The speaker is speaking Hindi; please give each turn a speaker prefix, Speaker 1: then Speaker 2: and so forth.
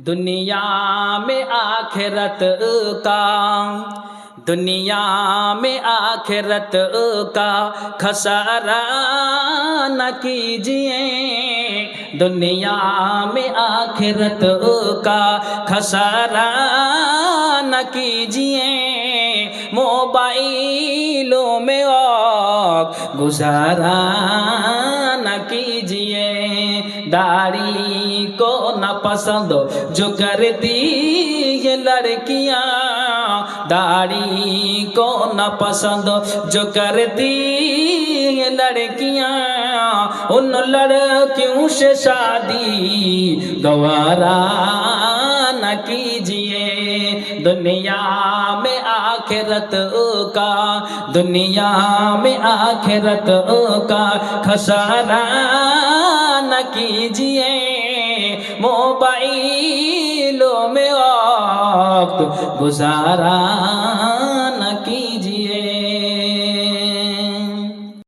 Speaker 1: दुनिया में आखिरत का, दुनिया में आखिरत का खसारा न कीजिए। दुनिया में आखिरत का खसारा न कीजिए। मोबाइलों में वक्त गुजारा न कीजिए। दाढ़ी को न पसंद जो करती ये लड़कियां, दाढ़ी को न पसंद जो करती ये लड़कियां, उन लड़कियों से शादी गवारा न कीजिए। दुनिया में आखिरत का, दुनिया में आखिरत का खसारा न कीजिए। मोबाइलों में वक्त गुजारा